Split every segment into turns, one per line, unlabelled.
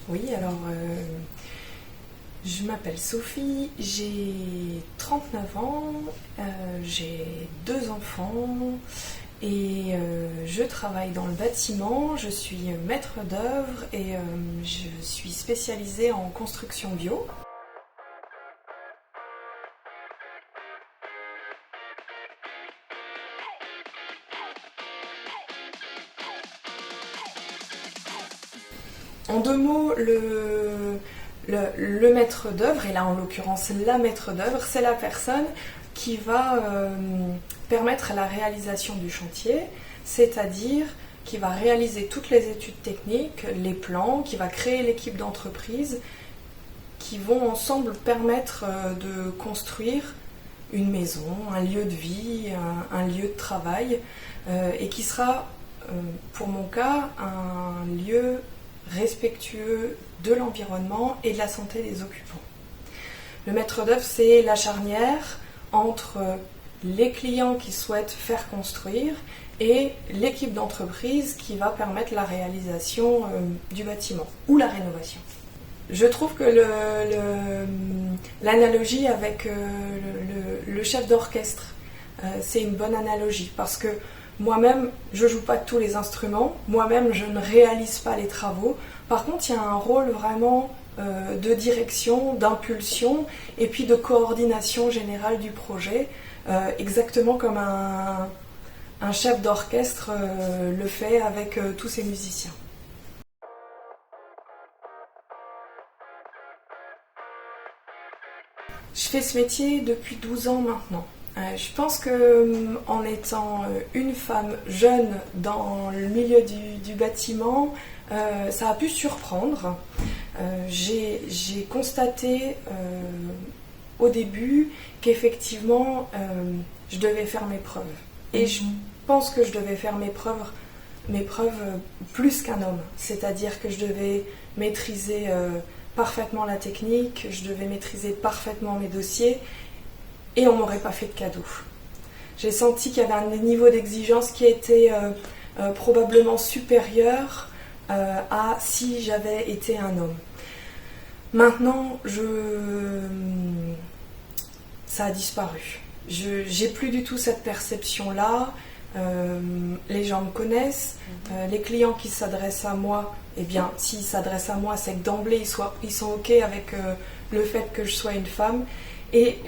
Oui, alors je m'appelle Sophie, j'ai 39 ans, j'ai 2 enfants et je travaille dans le bâtiment, je suis maître d'œuvre et je suis spécialisée en construction bio. En 2 mots, le maître d'œuvre, et là en l'occurrence la maître d'œuvre, c'est la personne qui va permettre la réalisation du chantier, c'est-à-dire qui va réaliser toutes les études techniques, les plans, qui va créer l'équipe d'entreprise, qui vont ensemble permettre de construire une maison, un lieu de vie, un lieu de travail, et qui sera, pour mon cas, un lieu respectueux de l'environnement et de la santé des occupants. Le maître d'œuvre, c'est la charnière entre les clients qui souhaitent faire construire et l'équipe d'entreprise qui va permettre la réalisation du bâtiment ou la rénovation. Je trouve que l'analogie avec le chef d'orchestre, c'est une bonne analogie parce que moi-même, je ne joue pas tous les instruments, moi-même, je ne réalise pas les travaux. Par contre, il y a un rôle vraiment de direction, d'impulsion et puis de coordination générale du projet, exactement comme un chef d'orchestre le fait avec tous ses musiciens. Je fais ce métier depuis 12 ans maintenant. Je pense qu'en étant une femme jeune dans le milieu du bâtiment, ça a pu surprendre. J'ai constaté au début qu'effectivement, je devais faire mes preuves. Et je pense que je devais faire mes preuves plus qu'un homme. C'est-à-dire que je devais maîtriser parfaitement la technique, je devais maîtriser parfaitement mes dossiers, et on ne m'aurait pas fait de cadeau. J'ai senti qu'il y avait un niveau d'exigence qui était probablement supérieur à si j'avais été un homme. Maintenant, ça a disparu. J'ai plus du tout cette perception-là. Les gens me connaissent. Les clients qui s'adressent à moi, eh bien, s'ils s'adressent à moi, c'est que d'emblée, ils sont OK avec le fait que je sois une femme. Et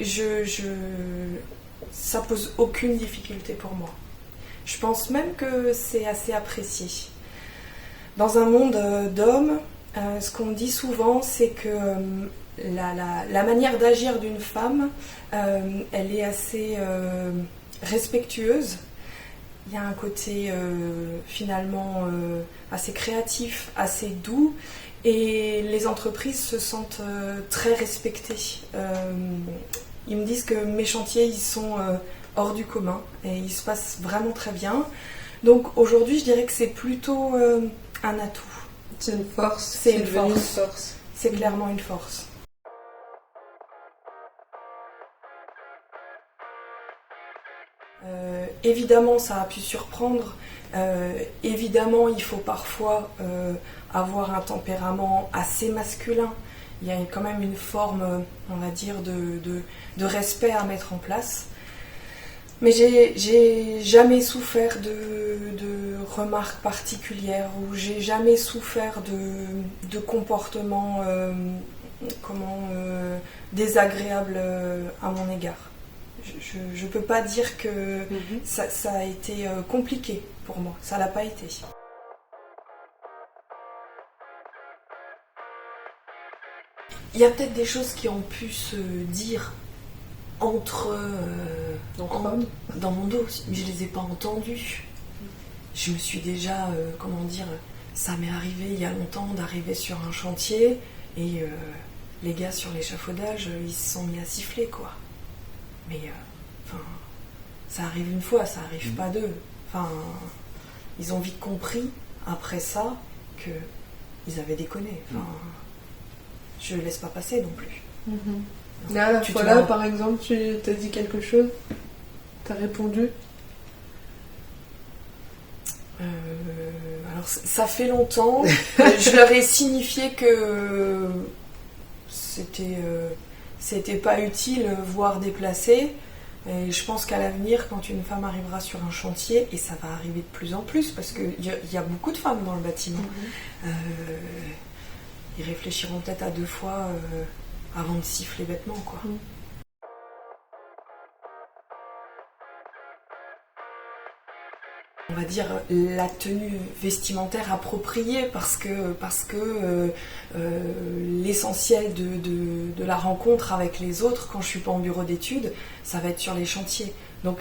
ça pose aucune difficulté pour moi. Je pense même que c'est assez apprécié. Dans un monde d'hommes, ce qu'on me dit souvent, c'est que la manière d'agir d'une femme, elle est assez respectueuse. Il y a un côté finalement assez créatif, assez doux. Et les entreprises se sentent très respectées. Ils me disent que mes chantiers, ils sont hors du commun et ils se passent vraiment très bien. Donc aujourd'hui, je dirais que c'est plutôt un atout.
C'est une force.
C'est une force. C'est clairement une force. Évidemment, ça a pu surprendre. Évidemment, il faut parfois avoir un tempérament assez masculin. Il y a quand même une forme, on va dire, de respect à mettre en place. Mais j'ai jamais souffert de remarques particulières ou j'ai jamais souffert de comportements désagréables à mon égard. Je ne peux pas dire que ça a été compliqué pour moi. Ça l'a pas été. Il y a peut-être des choses qui ont pu se dire entre hommes dans mon dos, mais je les ai pas entendues. Je me suis déjà, ça m'est arrivé il y a longtemps d'arriver sur un chantier et les gars sur l'échafaudage, ils se sont mis à siffler, quoi. Mais ça arrive une fois, ça arrive pas deux. Ils ont vite compris après ça qu'ils avaient déconné. Je laisse pas passer non plus.
Là, la fois là, par exemple, tu t'as dit quelque chose, t'as répondu.
Alors ça fait longtemps, je leur ai signifié que c'était pas utile, voire déplacé. Et je pense qu'à l'avenir, quand une femme arrivera sur un chantier, et ça va arriver de plus en plus, parce qu'il y a beaucoup de femmes dans le bâtiment, ils réfléchiront peut-être à 2 fois avant de siffler bêtement, quoi. On va dire la tenue vestimentaire appropriée parce que l'essentiel de la rencontre avec les autres quand je suis pas en bureau d'études, ça va être sur les chantiers. Donc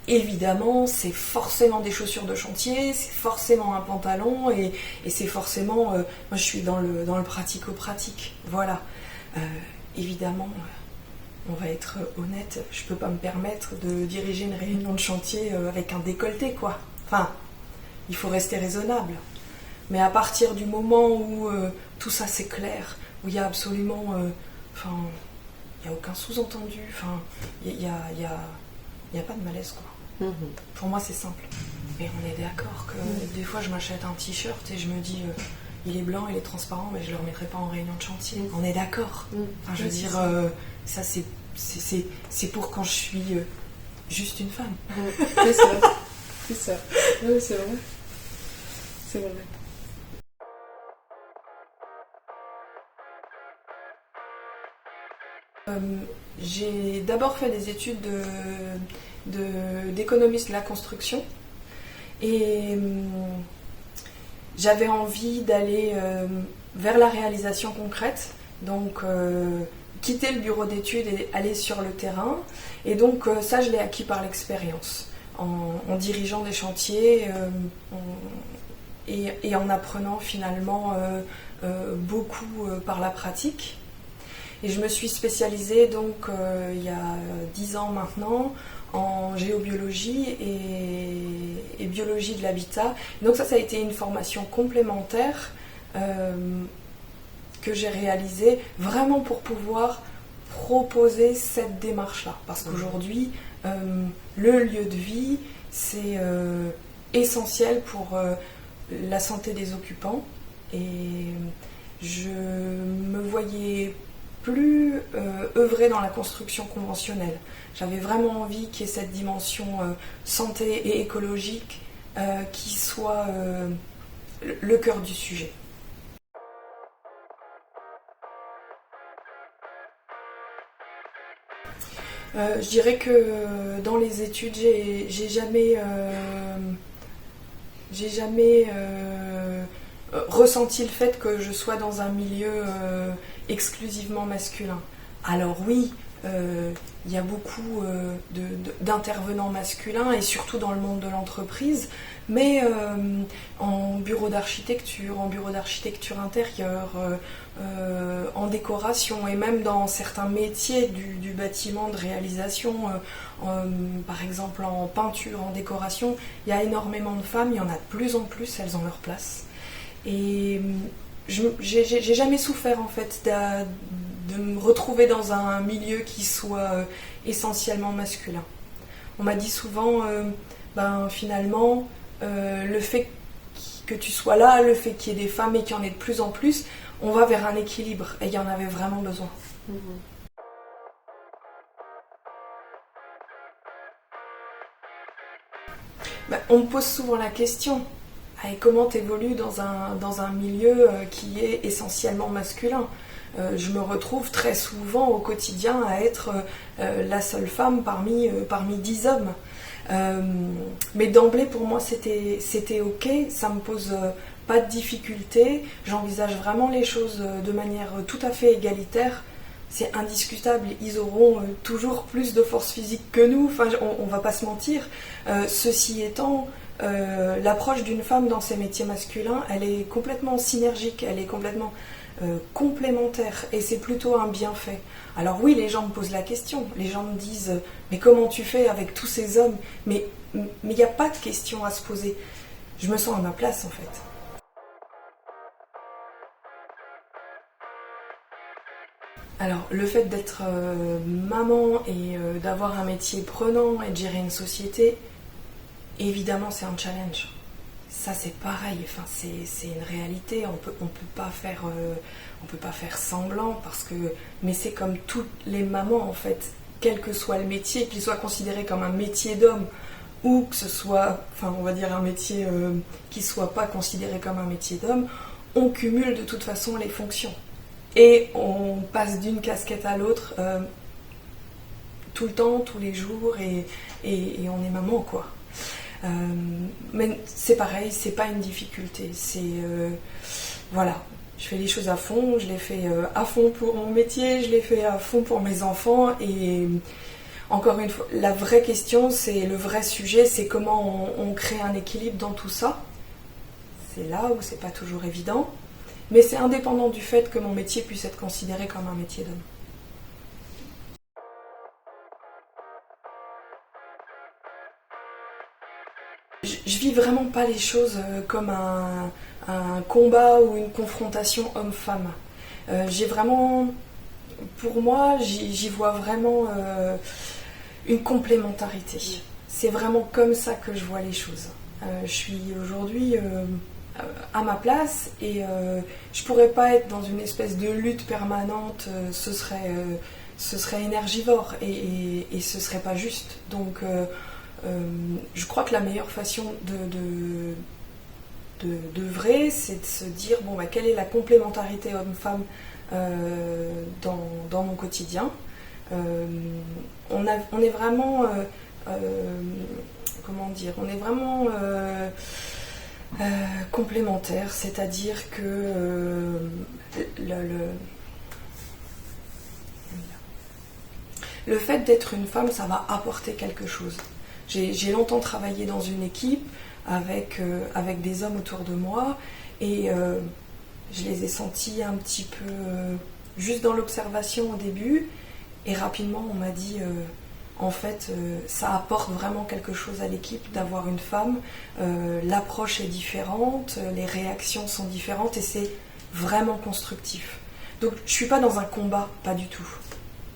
évidemment, c'est forcément des chaussures de chantier, c'est forcément un pantalon et c'est forcément... moi je suis dans le pratico-pratique, voilà. Évidemment, on va être honnête, je peux pas me permettre de diriger une réunion de chantier avec un décolleté, quoi. Enfin, il faut rester raisonnable. Mais à partir du moment où tout ça c'est clair, où il y a absolument... il n'y a aucun sous-entendu, il n'y a pas de malaise, quoi. Pour moi, c'est simple. Et on est d'accord que des fois, je m'achète un t-shirt et je me dis, il est blanc, il est transparent, mais je ne le remettrai pas en réunion de chantier. On est d'accord. Enfin, je veux dire, ça, c'est pour quand je suis juste une femme.
C'est ça. C'est ça. Oui, c'est vrai. C'est vrai.
J'ai d'abord fait des études d'économiste de la construction et j'avais envie d'aller vers la réalisation concrète, donc quitter le bureau d'études et aller sur le terrain. Et donc ça, je l'ai acquis par l'expérience, en dirigeant des chantiers et en apprenant finalement beaucoup par la pratique. Et je me suis spécialisée donc il y a 10 ans maintenant en géobiologie et biologie de l'habitat. Donc ça a été une formation complémentaire que j'ai réalisée vraiment pour pouvoir proposer cette démarche-là. Parce qu'aujourd'hui, le lieu de vie, c'est essentiel pour la santé des occupants. Et je me voyais plus œuvrer dans la construction conventionnelle. J'avais vraiment envie qu'il y ait cette dimension santé et écologique qui soit le cœur du sujet. Je dirais que dans les études, j'ai jamais ressenti le fait que je sois dans un milieu exclusivement masculin. Alors oui, il y a beaucoup d'intervenants masculins et surtout dans le monde de l'entreprise, mais en bureau d'architecture intérieure, en décoration et même dans certains métiers du bâtiment de réalisation, par exemple en peinture, en décoration, il y a énormément de femmes, il y en a de plus en plus, elles ont leur place. Et j'ai jamais souffert en fait de me retrouver dans un milieu qui soit essentiellement masculin. On m'a dit souvent, finalement, le fait que tu sois là, le fait qu'il y ait des femmes et qu'il y en ait de plus en plus, on va vers un équilibre et il y en avait vraiment besoin. On me pose souvent la question. Et comment t'évolues dans un milieu qui est essentiellement masculin ? Je me retrouve très souvent au quotidien à être la seule femme parmi 10 hommes. Mais d'emblée, pour moi, c'était ok, ça me pose pas de difficulté. J'envisage vraiment les choses de manière tout à fait égalitaire. C'est indiscutable, ils auront toujours plus de force physique que nous, enfin, on va pas se mentir. Ceci étant... l'approche d'une femme dans ces métiers masculins, elle est complètement synergique, elle est complètement complémentaire et c'est plutôt un bienfait. Alors oui, les gens me posent la question, les gens me disent mais comment tu fais avec tous ces hommes ? Mais il n'y a pas de question à se poser. Je me sens à ma place en fait. Alors le fait d'être maman et d'avoir un métier prenant et de gérer une société, évidemment, c'est un challenge. ça c'est pareil, enfin, c'est une réalité, on peut pas faire semblant, mais c'est comme toutes les mamans en fait, quel que soit le métier, qu'il soit considéré comme un métier d'homme, ou que ce soit, enfin on va dire un métier qui soit pas considéré comme un métier d'homme, on cumule de toute façon les fonctions. Et on passe d'une casquette à l'autre tout le temps, tous les jours, et on est maman, quoi. Mais c'est pareil, c'est pas une difficulté. Voilà, je fais les choses à fond, je les fais à fond pour mon métier, je les fais à fond pour mes enfants. Et encore une fois, la vraie question, c'est le vrai sujet, c'est comment on crée un équilibre dans tout ça. C'est là où c'est pas toujours évident. Mais c'est indépendant du fait que mon métier puisse être considéré comme un métier d'homme. Je vis vraiment pas les choses comme un combat ou une confrontation homme-femme. J'ai vraiment, pour moi, j'y vois vraiment une complémentarité. C'est vraiment comme ça que je vois les choses. Je suis aujourd'hui à ma place et je pourrais pas être dans une espèce de lutte permanente, ce serait énergivore et ce serait pas juste. Donc je crois que la meilleure façon d'œuvrer, c'est de se dire bon, bah, quelle est la complémentarité homme-femme dans mon quotidien. On est vraiment comment dire, on est vraiment complémentaires, c'est-à-dire que le fait d'être une femme, ça va apporter quelque chose. J'ai longtemps travaillé dans une équipe avec des hommes autour de moi et je les ai sentis un petit peu juste dans l'observation au début et rapidement on m'a dit en fait ça apporte vraiment quelque chose à l'équipe d'avoir une femme, l'approche est différente, les réactions sont différentes et c'est vraiment constructif. Donc je suis pas dans un combat, pas du tout.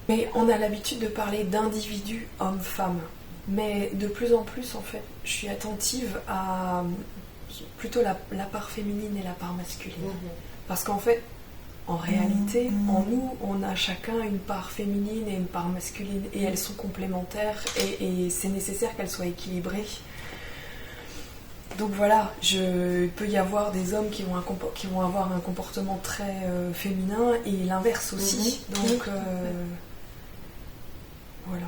Mais on a l'habitude de parler d'individus hommes-femmes. Mais de plus en plus, en fait, je suis attentive à plutôt la part féminine et la part masculine. Parce qu'en fait, en réalité, en nous, on a chacun une part féminine et une part masculine. Et elles sont complémentaires et c'est nécessaire qu'elles soient équilibrées. Donc voilà, il peut y avoir des hommes qui vont avoir un comportement très féminin et l'inverse aussi. Donc voilà.